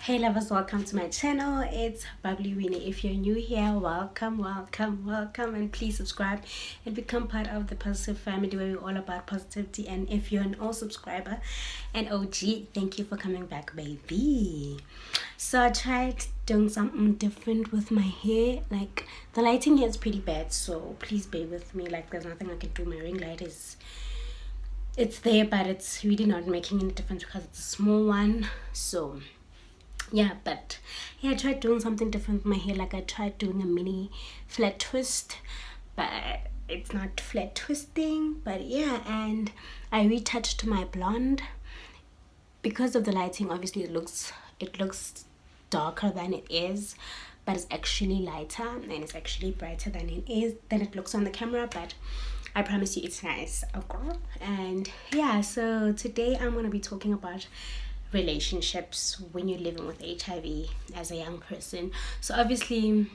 Hey lovers, welcome to my channel. It's Bubbly Winnie. If you're new here, welcome, and please subscribe and become part of the positive family where we're all about positivity. And if you're an old subscriber and OG, thank you for coming back, baby. So I tried doing something different with my hair. Like, the lighting here is pretty bad, so please bear with me. Like, there's nothing I can do. My ring light it's there, but it's really not making any difference because it's a small one. So yeah, but yeah, I tried doing something different with my hair. Like, I tried doing a mini flat twist, but it's not flat twisting. But yeah, and I retouched my blonde because of the lighting. Obviously it looks darker than it is, but it's actually lighter and it's actually brighter than it looks on the camera. But I promise you it's nice. Okay. And yeah, so today I'm going to be talking about relationships when you're living with HIV as a young person. So obviously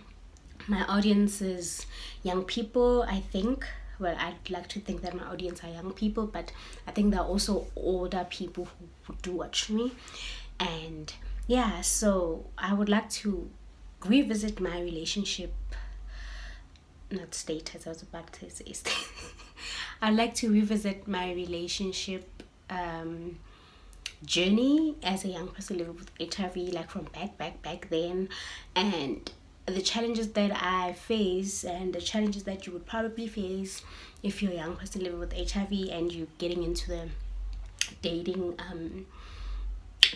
my audience is young people, I think. Well, I'd like to think that my audience are young people, but I think there are also older people who do watch me. And yeah, so I would like to revisit my relationship, not status, I was about to say status. I'd like to revisit my relationship journey as a young person living with HIV, like from back then, and the challenges that I face and the challenges that you would probably face if you're a young person living with HIV and you're getting into the dating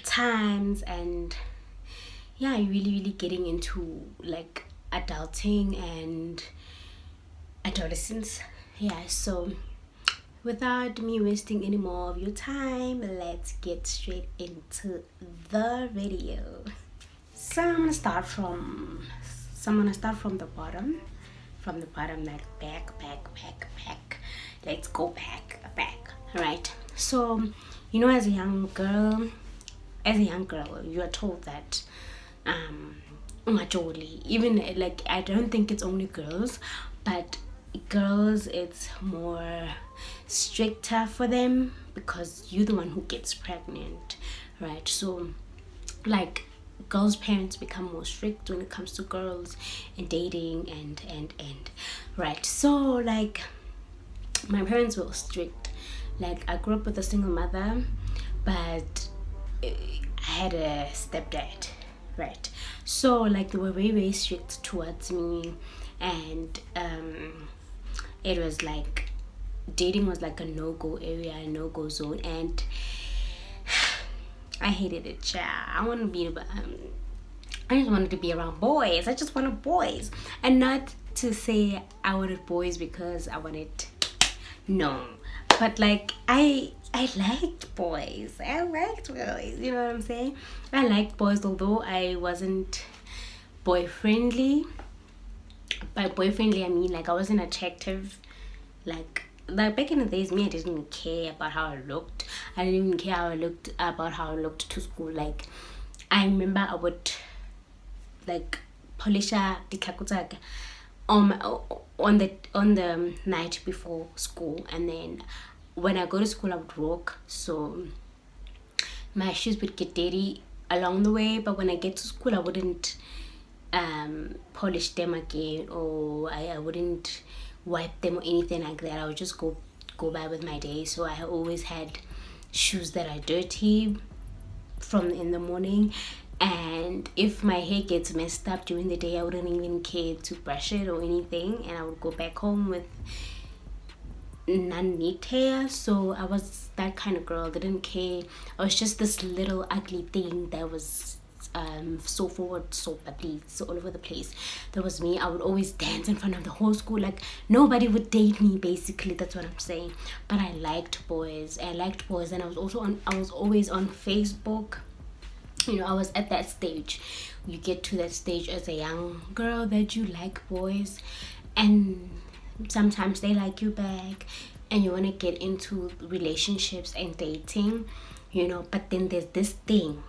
times, and yeah, you're really getting into like adulting and adolescence. Yeah, so without me wasting any more of your time, let's get straight into the video. So I'm gonna start from the bottom, like back. Let's go back. All right. So as a young girl, you are told that majorly, even like, I don't think it's only girls, but girls, it's more stricter for them because you're the one who gets pregnant, right? So like, girls' parents become more strict when it comes to girls and dating and right. So like, my parents were strict. Like, I grew up with a single mother, but I had a stepdad, right? So like, they were very strict towards me, and it was like, dating was like a no-go area, a no-go zone, and I hated it. Yeah, I just wanted to be around boys. I just wanted boys, and not to say I wanted boys because I wanted, no, but like, I liked boys. You know what I'm saying? I liked boys, although I wasn't boy-friendly. By boy-friendly, I mean like, I wasn't attractive. Like back in the days, me, I didn't care about how I looked. I didn't even care about how I looked to school. Like, I remember I would like polish the kakutaka on the night before school, and then when I go to school I would walk, so my shoes would get dirty along the way. But when I get to school, I wouldn't polish them again, or I wouldn't wipe them or anything like that. I would just go by with my day. So I always had shoes that are dirty from in the morning, and if my hair gets messed up during the day, I wouldn't even care to brush it or anything, and I would go back home with non-neat hair. So I was that kind of girl, didn't care. I was just this little ugly thing that was so forward, so bubbly, so all over the place. That was me. I would always dance in front of the whole school. Like, nobody would date me, basically. That's what I'm saying. But I liked boys, and I was always on Facebook. I was at that stage. You get to that stage as a young girl that you like boys, and sometimes they like you back, and you want to get into relationships and dating, but then there's this thing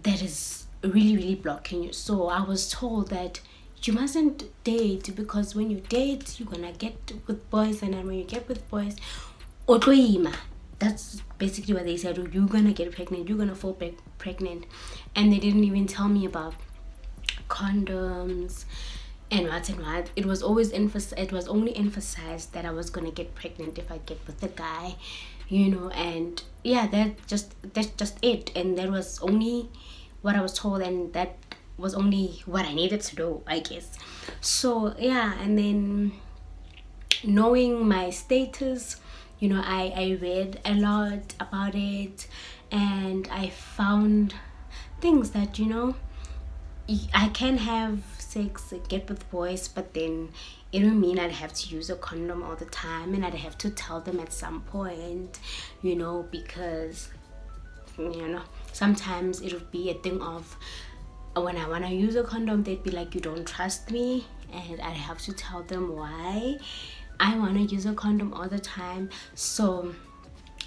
that is really blocking you. So I was told that you mustn't date, because when you date, you're gonna get with boys, and then when you get with boys, otloima, that's basically what they said. Oh, you're gonna get pregnant, you're gonna fall pregnant. And they didn't even tell me about condoms and what. It was always it was only emphasized that I was gonna get pregnant if I get with the guy, you know. And yeah, that's just it. And that was only what I was told, and that was only what I needed to do, I guess. So yeah, and then knowing my status, you know, I read a lot about it, and I found things that, you know, I can have sex, get with boys, but then it don't mean I'd have to use a condom all the time, and I'd have to tell them at some point, you know, because, you know, sometimes it would be a thing of when I want to use a condom, they'd be like, you don't trust me, and I'd have to tell them why I want to use a condom all the time. So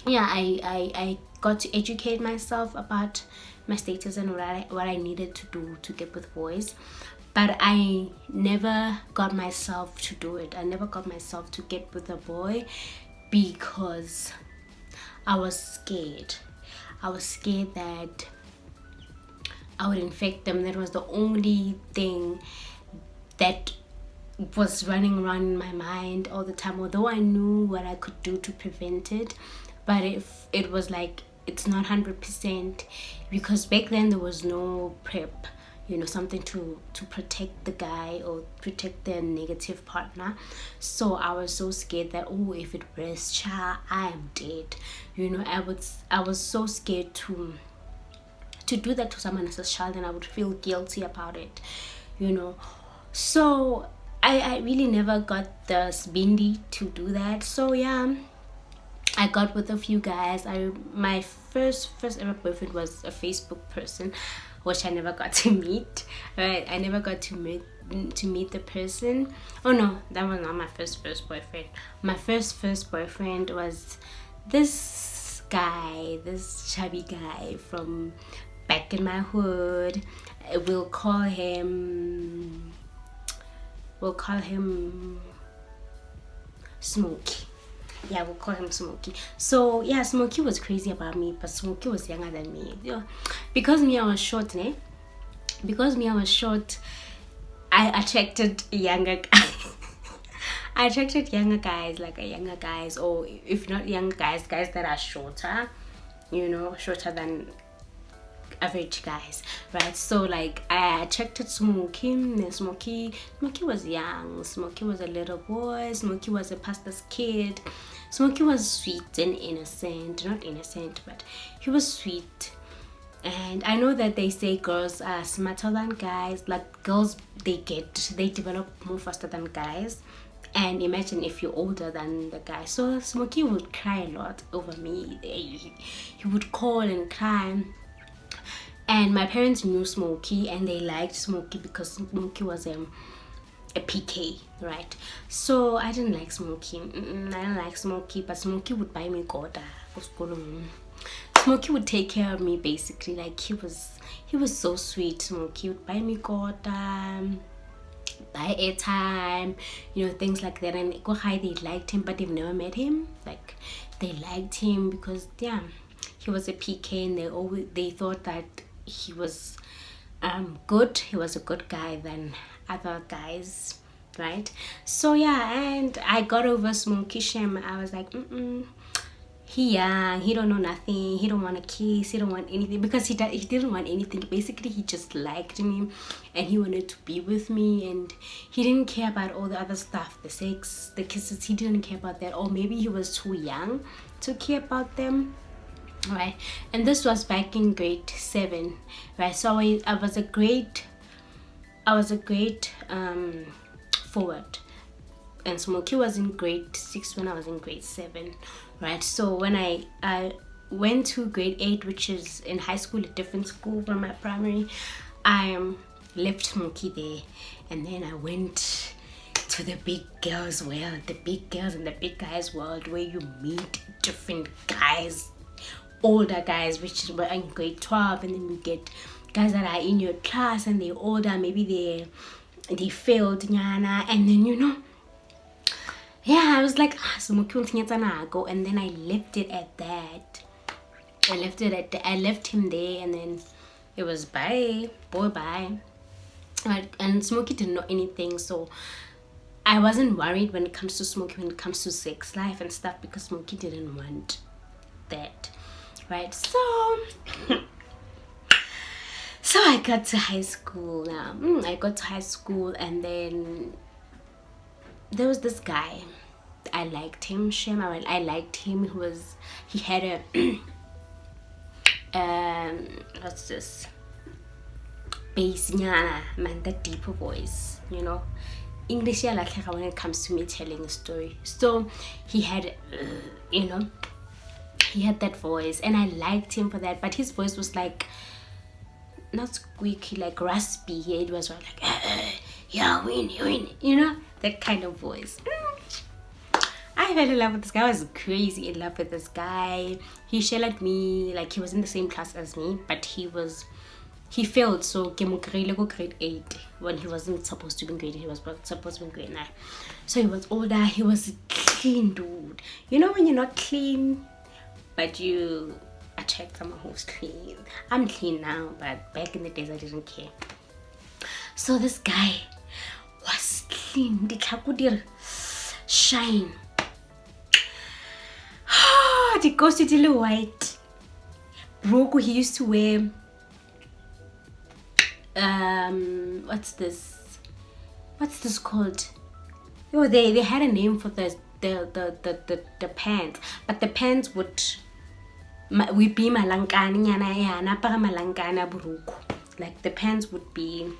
yeah, I got to educate myself about my status and what I needed to do to get with boys, but I never got myself to do it. I never got myself to get with a boy because I was scared. I was scared that I would infect them. That was the only thing that was running around in my mind all the time, although I knew what I could do to prevent it. But if it was like, it's not 100%, because back then there was no PrEP, you know, something to protect the guy or protect their negative partner. So I was so scared that, oh, if it breaks, child, I am dead, you know. I was so scared to do that to someone else's child, and I would feel guilty about it, you know. So I really never got the spindy to do that. So yeah, I got with a few guys. My first ever boyfriend was a Facebook person, which I never got to meet. Right, I never got to meet the person. Oh no, that was not my first boyfriend. My first boyfriend was this guy, this chubby guy from back in my hood. We'll call him Smokey. Yeah, we'll call him Smokey. So yeah, Smokey was crazy about me, but Smokey was younger than me. Yeah. Because me, I was short, I attracted younger guys. I attracted younger guys, or if not younger guys that are shorter, you know, shorter than average guys, right? So like I attracted Smokey, and Smokey was young. Smokey was a little boy. Smokey was a pastor's kid. Smokey was sweet and innocent. Not innocent, but he was sweet. And I know that they say girls are smarter than guys. Like girls, they develop more faster than guys. And imagine if you're older than the guy. So Smokey would cry a lot over me. He would call and cry. And my parents knew Smokey, and they liked Smokey because Smokey was a PK, right? So I didn't like Smokey. I didn't like Smokey, but Smokey would buy me goda for school. Smokey would take care of me, basically. Like he was so sweet. Smokey would buy me goda, buy airtime, you know, things like that. And go high, they liked him, but they've never met him. Like they liked him because yeah, he was a PK, and they thought that he was good. He was a good guy than other guys, right? So yeah, and I got over Smokey shame. I was like, he young, he don't know nothing, he don't want to kiss, he don't want anything, because he didn't want anything. Basically, he just liked me and he wanted to be with me, and he didn't care about all the other stuff, the sex, the kisses. He didn't care about that, or maybe he was too young to care about them, right? And this was back in grade 7, right? So I was a grade forward, and Smokey was in grade 6 when I was in grade 7, right? So when I went to grade 8, which is in high school, a different school from my primary, I left Smokey there, and then I went to the big girls world, the big girls and the big guys world, where you meet different guys, older guys, which were in grade 12, and then you get guys that are in your class and they're older, maybe they failed nyana, and then, you know, yeah, I was like, and then I left it at that. I left him there, and then it was bye, boy, bye. And Smokey didn't know anything, so I wasn't worried when it comes to Smokey, when it comes to sex life and stuff, because Smokey didn't want that, right? So so I got to high school now. I got to high school, and then there was this guy. I liked him. I liked him. He had a what's this? Bass, man, that deeper voice, you know. English, yeah, like when it comes to me telling a story. So he had, you know, he had that voice, and I liked him for that. But his voice was like not squeaky, like raspy. Yeah, it was like, yeah, Winnie, you know, that kind of voice. I fell in love with this guy. I was crazy in love with this guy. He shared me, like he was in the same class as me, but he failed, so grade 8 when he wasn't supposed to be in grade 8. He was supposed to be in grade 9. So he was older. He was a clean dude. You know when you're not clean, but you attract someone who's clean. I'm clean now, but back in the days I didn't care. So this guy was clean. The shine. The ghost is little white. Broke. He used to wear what's this called? Oh, they had a name for the pants, but the pants would be malankani yana napara malankana buruku. Like the pants would be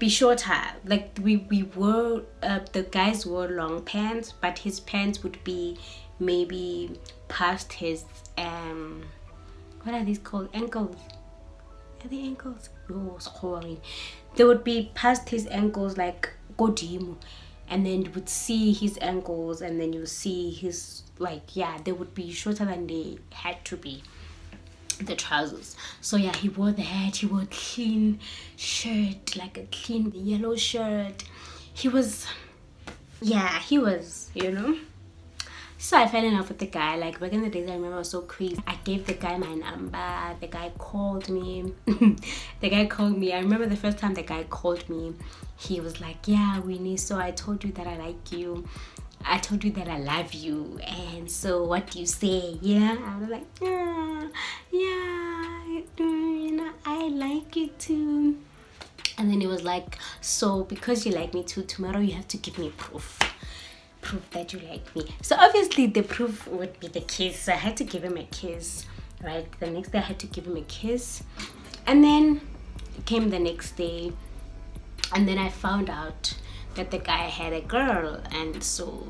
shorter. Like we wore the guys wore long pants, but his pants would be maybe past his what are these called? Ankles. Are they ankles? Oh, sorry. They would be past his ankles, like godimu, and then you would see his ankles, and then you see his, like, yeah, they would be shorter than they had to be, the trousers. So yeah, he wore that. He wore a clean shirt, like a clean yellow shirt. He was, you know. So I fell in love with the guy. Like back in the days, I remember I was so crazy. I gave the guy my number. The guy called me. I remember the first time the guy called me, he was like, yeah, Winnie, so I told you that I like you. I told you that I love you. And so what do you say? Yeah. I was like, yeah, you know, I like you too. And then he was like, so because you like me too, tomorrow you have to give me proof that you like me. So obviously the proof would be the kiss. So I had to give him a kiss, right? The next day I had to give him a kiss, and then came the next day, and then I found out that the guy had a girl, and so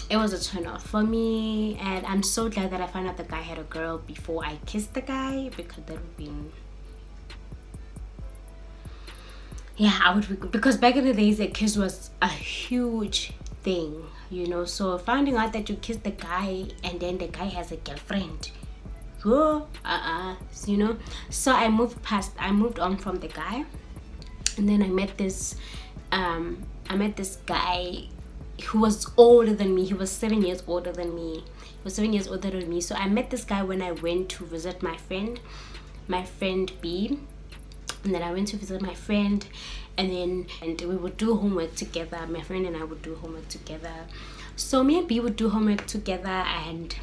it was a turn off for me. And I'm so glad that I found out the guy had a girl before I kissed the guy, because that would be, yeah, I would, because back in the days a kiss was a huge thing, you know. So finding out that you kissed the guy and then the guy has a girlfriend, you know. So I moved on from the guy, and then I met this guy who was older than me. He was 7 years older than me. So I met this guy when I went to visit my friend B. And then I went to visit my friend, and we would do homework together. My friend and I would do homework together. So me and B would do homework together, and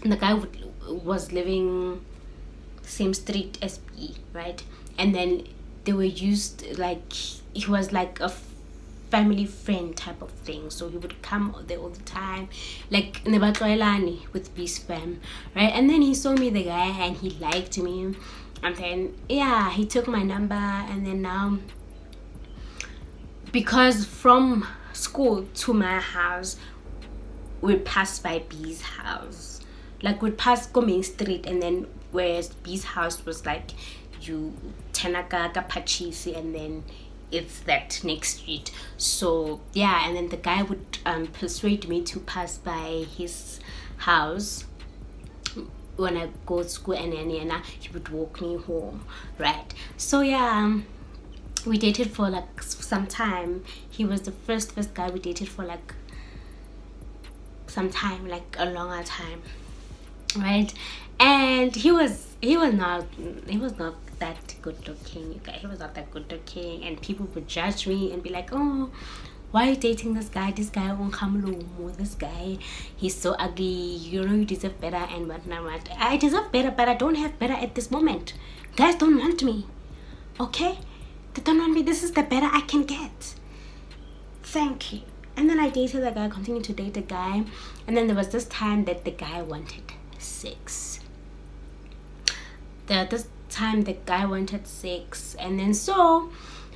the guy was living same street as B, right? And then they were used, like, he was like a family friend type of thing. So he would come there all the time, like nebatloelani with B's fam, right? And then he saw me, the guy, and he liked me. And then, yeah, he took my number. And then now, because from school to my house, we passed by B's house. Like, we'd pass Main Street, and then whereas B's house was like, you Tanaka Pachisi, and then it's that next street. So, yeah, and then the guy would persuade me to pass by his house when I go to school, and then he would walk me home, right? So yeah, we dated for like some time. He was the first guy we dated for like some time, like a longer time, right? And he was not that good looking, you guys. He was not that good looking, and people would judge me and be like, oh, why are you dating this guy? This guy won't come low. This guy, he's so ugly. You know, you deserve better and whatnot. I deserve better, but I don't have better at this moment. Guys don't want me, okay? They don't want me. This is the better I can get. Thank you. And then I dated the guy, continued to date the guy, and then there was this time that the guy wanted sex. This time the guy wanted sex, and then so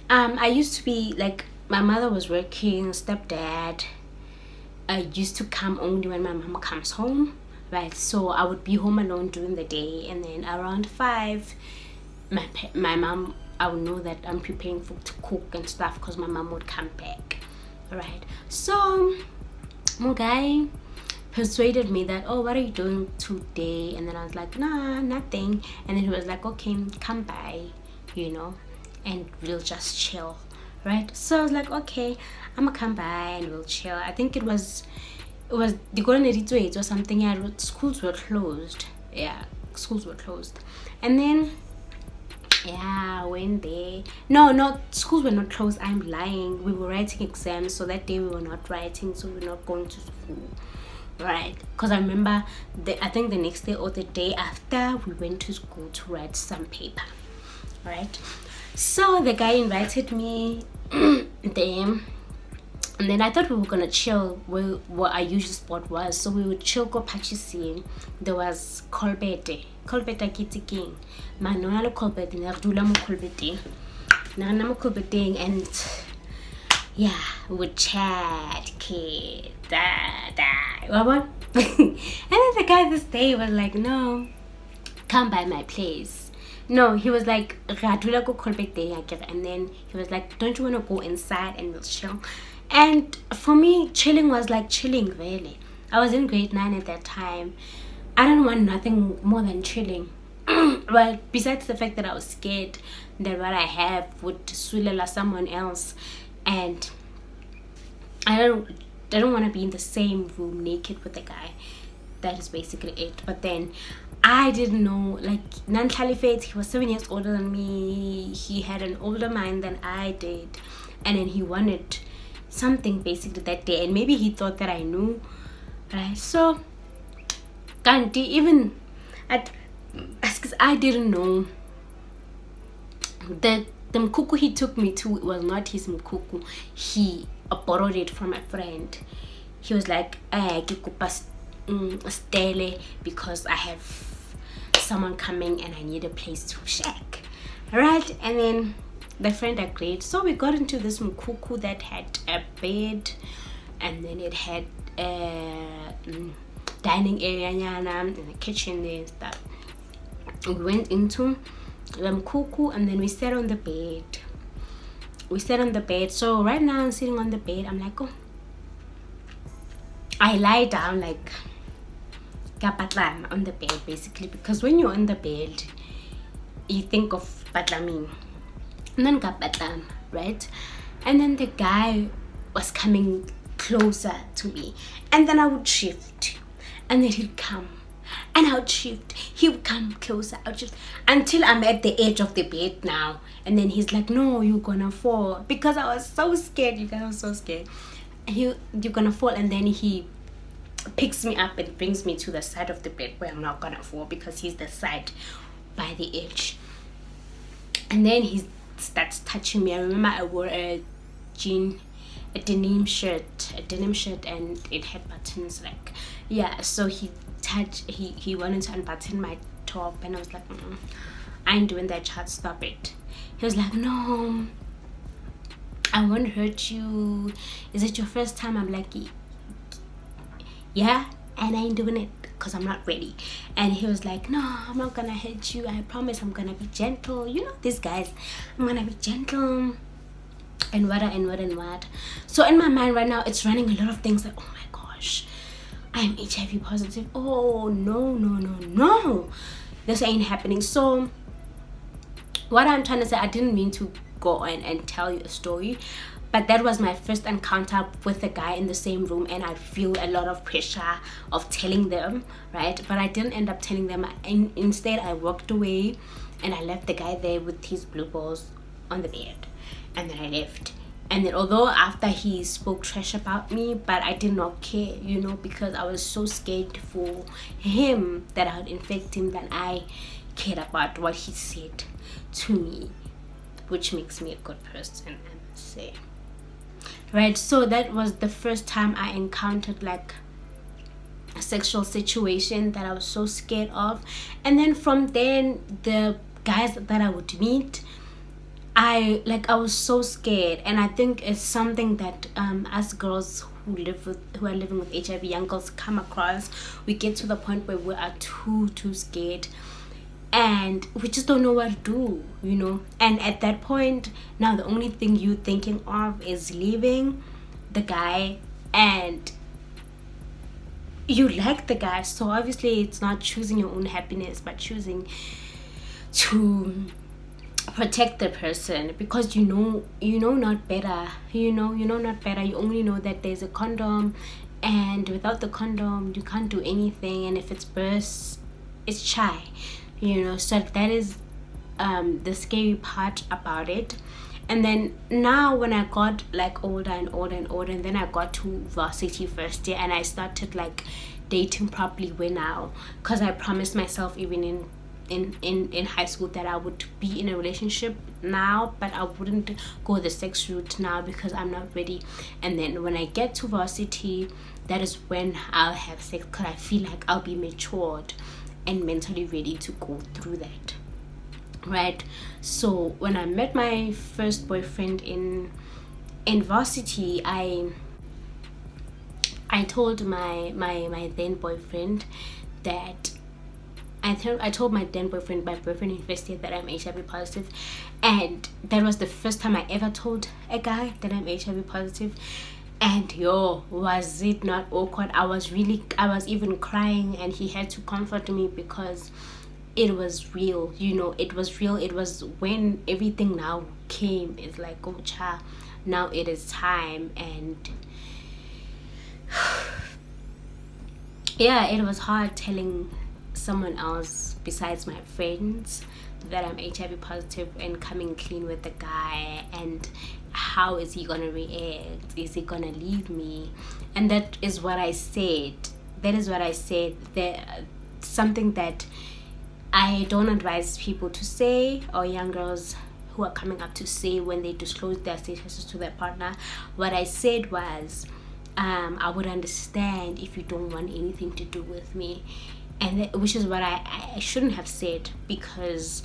I used to be like, my mother was working, stepdad used to come only when my mom comes home, right? So I would be home alone during the day, and then around 5 my mom, I would know that I'm preparing to cook and stuff, because my mom would come back, right? So my guy persuaded me that, oh, what are you doing today? And then I was like, nah, nothing. And then he was like, okay, come by, you know, and we'll just chill, right? So I was like, okay, I'm gonna come by and we'll chill. I think it was the Golden Edit or something. Yeah, schools were closed. Yeah, schools were closed. And then yeah, when they schools were not closed. I'm lying. We were writing exams, so that day we were not writing, so we were not going to school, right? Because I remember I think the next day or the day after, we went to school to write some paper, right? So the guy invited me there, and then I thought we were gonna chill where our usual spot was. So we would chill, go purchasing. There was Colbert Kitty King. Man, no, I Colbert, and yeah, we would chat, kid, and then the guy this day was like, no, come by my place. No, he was like, and then he was like, don't you want to go inside and we'll chill? And for me, chilling was like chilling, really. I was in grade 9 at that time. I didn't want nothing more than chilling. Well, besides the fact that I was scared that what I have would swallow someone else, and I don't want to be in the same room naked with a guy. That is basically it. But then I didn't know, like, Nan Caliphate, he was 7 years older than me. He had an older mind than I did, and then he wanted something basically that day, and maybe he thought that I knew, right? So can't even because I didn't know that the mkuku he took me to was not his mkuku. He borrowed it from a friend. He was like, stele, because I have someone coming and I need a place to shack, right? And then the friend agreed, so we got into this mkuku that had a bed, and then it had a dining area and a kitchen there and stuff. We went into the mkuku, and then we sat on the bed. So right now I'm sitting on the bed. I'm like, oh, I lie down like kapatlan on the bed, basically, because when you're on the bed you think of patlamin and then kapatlan, right? And then the guy was coming closer to me, and then I would shift, and then he'd come, and I would shift, he would come closer, I would shift, until I'm at the edge of the bed now. And then he's like, no, you're gonna fall, because I was so scared, you guys. I was so scared. You're gonna fall. And then he picks me up and brings me to the side of the bed where I'm not gonna fall, because he's the side by the edge. And then he starts touching me. I remember I wore a denim shirt, and it had buttons, like, yeah. So he wanted to unbutton my top, and I was like, I ain't doing that, child, stop it. He was like, no, I won't hurt you. Is it your first time? I'm like, yeah, and I ain't doing it because I'm not ready. And he was like, no, I'm not gonna hurt you, I promise. I'm gonna be gentle. You know these guys, I'm gonna be gentle, and what. So in my mind right now, it's running a lot of things like, oh my gosh, I'm HIV positive. Oh no, this ain't happening. So what I'm trying to say, I didn't mean to go on and tell you a story, but that was my first encounter with a guy in the same room, and I feel a lot of pressure of telling them, right? But I didn't end up telling them. Instead, I walked away and I left the guy there with his blue balls on the bed, and then I left. And then although after he spoke trash about me, but I did not care, you know, because I was so scared for him that I would infect him that I cared about what he said to me, which makes me a good person, I must say. Right, so that was the first time I encountered like a sexual situation that I was so scared of. And then from then, the guys that I would meet, I was so scared. And I think it's something that us girls who are living with HIV, young girls, come across. We get to the point where we are too scared, and we just don't know what to do, you know. And at that point, now the only thing you're thinking of is leaving the guy, and you like the guy, so obviously it's not choosing your own happiness, but choosing to protect the person, because you know not better. You know not better. You only know that there's a condom, and without the condom you can't do anything, and if it's burst, it's shy, you know. So that is the scary part about it. And then now when I got like older and then I got to varsity first year, and I started like dating properly way now, because I promised myself even in high school that I would be in a relationship now, but I wouldn't go the sex route now because I'm not ready. And then when I get to varsity, that is when I'll have sex, because I feel like I'll be matured and mentally ready to go through that, right? So when I met my first boyfriend in varsity, I told my then boyfriend that my boyfriend in first year that I'm HIV positive, and that was the first time I ever told a guy that I'm HIV positive. And was it not awkward? I was even crying, and he had to comfort me because it was real, you know. It was real. It was when everything now came. It's like, oh cha, now it is time. And yeah, it was hard telling someone else besides my friends that I'm HIV positive and coming clean with the guy, and how is he gonna react? Is he gonna leave me? And that is what I said. That something that I don't advise people to say, or young girls who are coming up to say when they disclose their statuses to their partner. What I said was, I would understand if you don't want anything to do with me, and which is what I shouldn't have said, because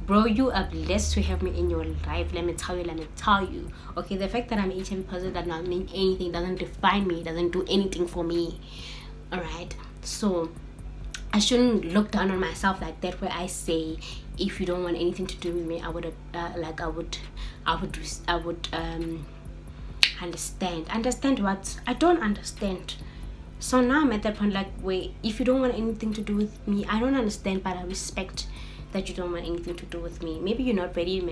bro, you are blessed to have me in your life. Let me tell you. Okay, the fact that I'm HIV positive does not mean anything, doesn't define me, doesn't do anything for me. Alright, so I shouldn't look down on myself like that, where I say, if you don't want anything to do with me, I would understand what I don't understand. So now I'm at that point, like, wait, if you don't want anything to do with me, I don't understand, but I respect that you don't want anything to do with me. Maybe you're not ready, you're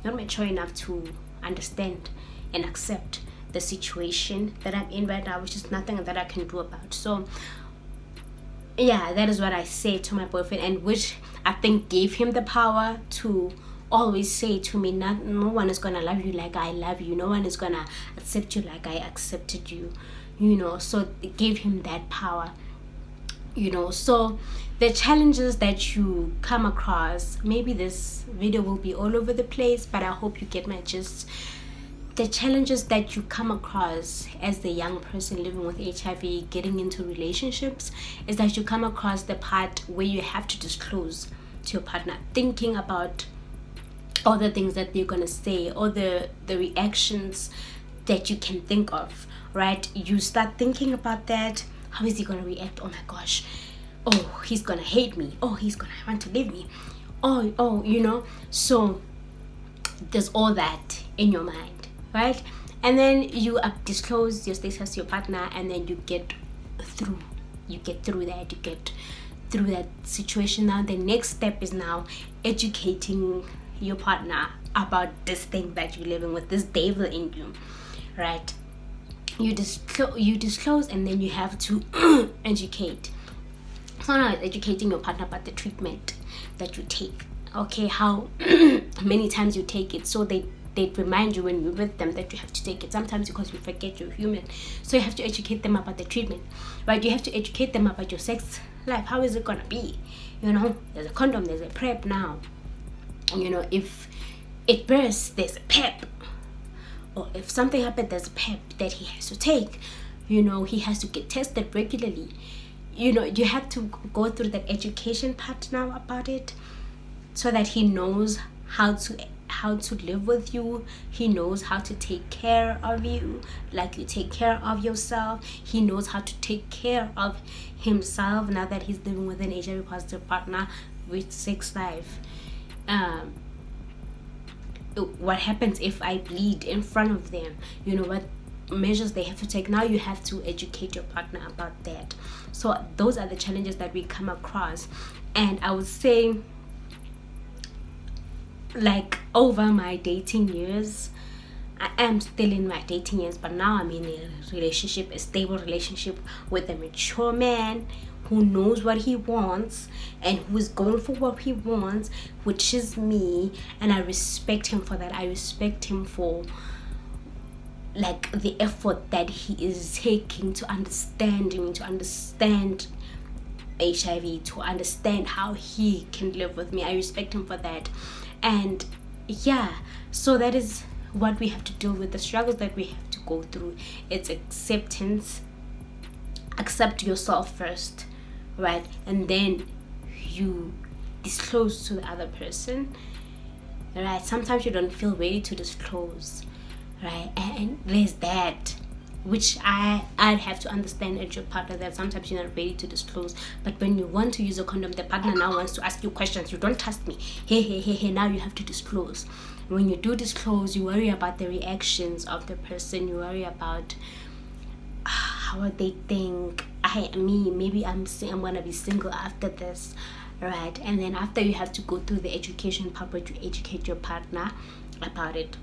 not mature enough to understand and accept the situation that I'm in right now, which is nothing that I can do about. So yeah, that is what I said to my boyfriend, and which I think gave him the power to always say to me, no one is gonna love you like I love you, no one is gonna accept you like I accepted you, you know. So it gave him that power, you know. So the challenges that you come across, maybe this video will be all over the place, but I hope you get my gist. The challenges that you come across as the young person living with HIV, getting into relationships, is that you come across the part where you have to disclose to your partner, thinking about all the things that they're gonna say, or the reactions that you can think of, right? You start thinking about that. How is he gonna react? Oh my gosh, oh, he's gonna hate me, oh, he's gonna want to leave me, oh, you know. So there's all that in your mind, right? And then you disclose your status to your partner, and then you get through that situation. Now the next step is now educating your partner about this thing that you're living with, this devil in you, right? You disclose, and then you have to educate. So now it's educating your partner about the treatment that you take, okay, how many times you take it, so they remind you when you're with them that you have to take it. Sometimes because you forget you're human, so you have to educate them about the treatment, right? You have to educate them about your sex life. How is it gonna be? There's a condom, there's a PrEP now. If it bursts, there's a PEP, or if something happened, there's a PEP that he has to take. He has to get tested regularly. You have to go through that education part now about it, so that he knows how to live with you. He knows how to take care of you like you take care of yourself. He knows how to take care of himself now that he's living with an HIV positive partner with sex life. What happens if I bleed in front of them? What measures they have to take. Now you have to educate your partner about that. So those are the challenges that we come across. And I would say, like, over my dating years, I am still in my dating years, but now I'm in a stable relationship with a mature man who knows what he wants and who is going for what he wants, which is me. And I respect him for that. I respect him for like the effort that he is taking to understand me, to understand HIV, to understand how he can live with me. I respect him for that. And yeah, so that is what we have to deal with, the struggles that we have to go through. It's acceptance. Accept yourself first, right? And then you disclose to the other person, right? Sometimes you don't feel ready to disclose, right? And there's that, which I'd have to understand as your partner, that sometimes you're not ready to disclose. But when you want to use a condom, the partner now wants to ask you questions. You don't trust me. Hey, now you have to disclose. When you do disclose, you worry about the reactions of the person. You worry about how would they think. Maybe I'm gonna be single after this, right? And then after, you have to go through the education part where you educate your partner about it.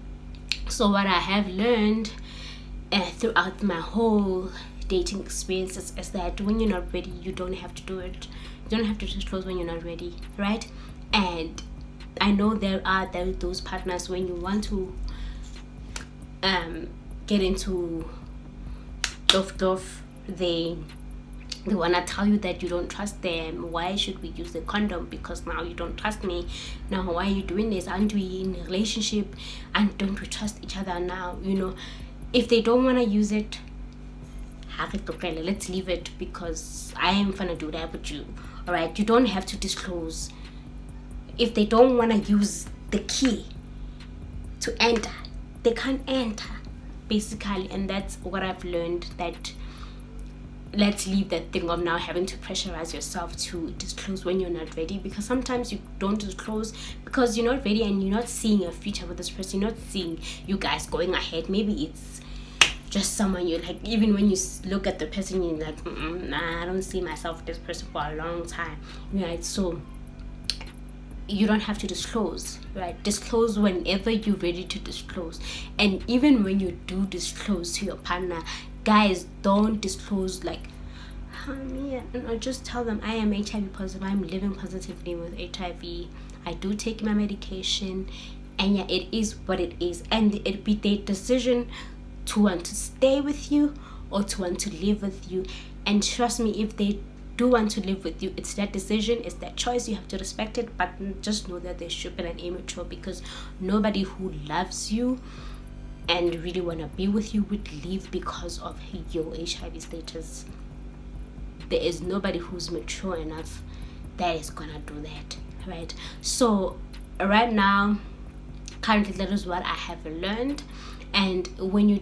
So what I have learned throughout my whole dating experiences is that when you're not ready, you don't have to do it. You don't have to disclose when you're not ready, right? And I know there are those partners, when you want to get into they want to tell you that you don't trust them. Why should we use the condom? Because now you don't trust me. Now why are you doing this? Aren't we in a relationship? And don't we trust each other now? If they don't want to use it, let's leave it, because I am gonna do that with you. All right, you don't have to disclose. If they don't want to use the key to enter, they can't enter, basically. And that's what I've learned, that let's leave that thing of now having to pressurize yourself to disclose when you're not ready, because sometimes you don't disclose because you're not ready and you're not seeing a future with this person. You're not seeing you guys going ahead. Maybe it's just someone you like. Even when you look at the person, you're like, nah, I don't see myself with this person for a long time, right? So you don't have to disclose, right? Disclose whenever you're ready to disclose. And even when you do disclose to your partner, guys, don't disclose like, just tell them, I am HIV positive, I'm living positively with HIV, I do take my medication, and yeah, it is what it is. And it be their decision to want to stay with you or to want to live with you. And trust me, if they do want to live with you, it's their decision, it's their choice. You have to respect it, but just know that they're stupid and immature, because nobody who loves you and really want to be with you would leave because of your HIV status. There is nobody who's mature enough that is gonna do that, right? So right now, currently, that is what I have learned. And when you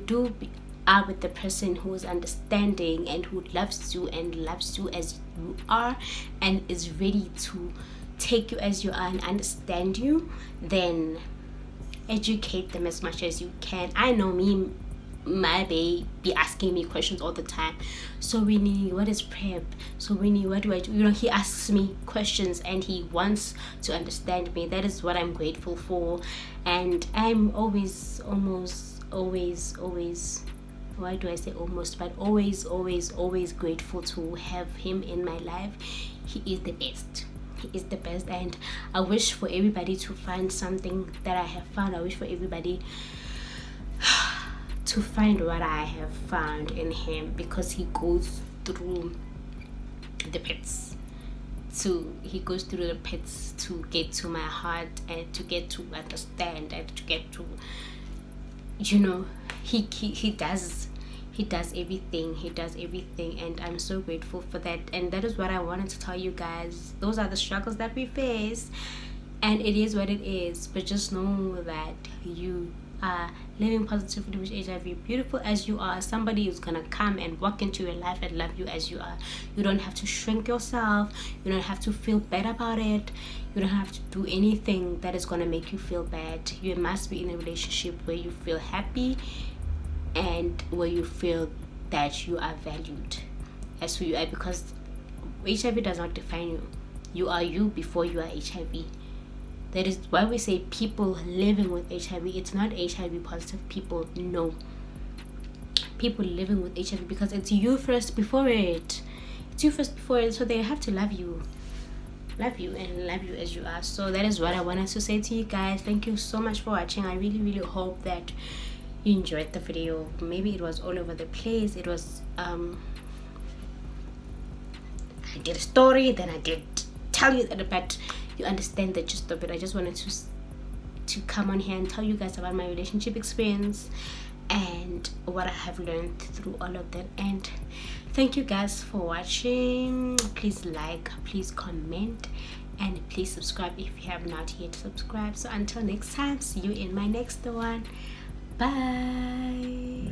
are with the person who is understanding and who loves you and loves you as you are and is ready to take you as you are and understand you, then educate them as much as you can. I know me, my babe be asking me questions all the time. So Winnie, what is PrEP? So Winnie, what do I do? He asks me questions and he wants to understand me. That is what I'm grateful for. And I'm always why do I say almost, but always grateful to have him in my life. He is the best. He is the best, and I wish for everybody to find something that I have found. I wish for everybody to find what I have found in him, because he goes through the pits to get to my heart, and to get to understand, and to get to, he does everything, and I'm so grateful for that. And that is what I wanted to tell you guys. Those are the struggles that we face, and it is what it is. But just know that you are living positively with HIV, beautiful as you are. Somebody who's gonna come and walk into your life and love you as you are. You don't have to shrink yourself. You don't have to feel bad about it. You don't have to do anything that is gonna make you feel bad. You must be in a relationship where you feel happy and where you feel that you are valued as who you are, because HIV does not define you. You are you before you are HIV. That is why we say people living with HIV. It's not HIV positive people, no. People living with HIV, because it's you first before it. It's you first before it, so they have to love you and love you as you are. So that is what I wanted to say to you guys. Thank you so much for watching. I really hope that you enjoyed the video. Maybe it was all over the place. It was I did a story, then I did tell you that, but you understand the gist of it. I just wanted to come on here and tell you guys about my relationship experience and what I have learned through all of that. And thank you guys for watching. Please like, please comment, and please subscribe if you have not yet subscribed. So until next time, see you in my next one. Bye.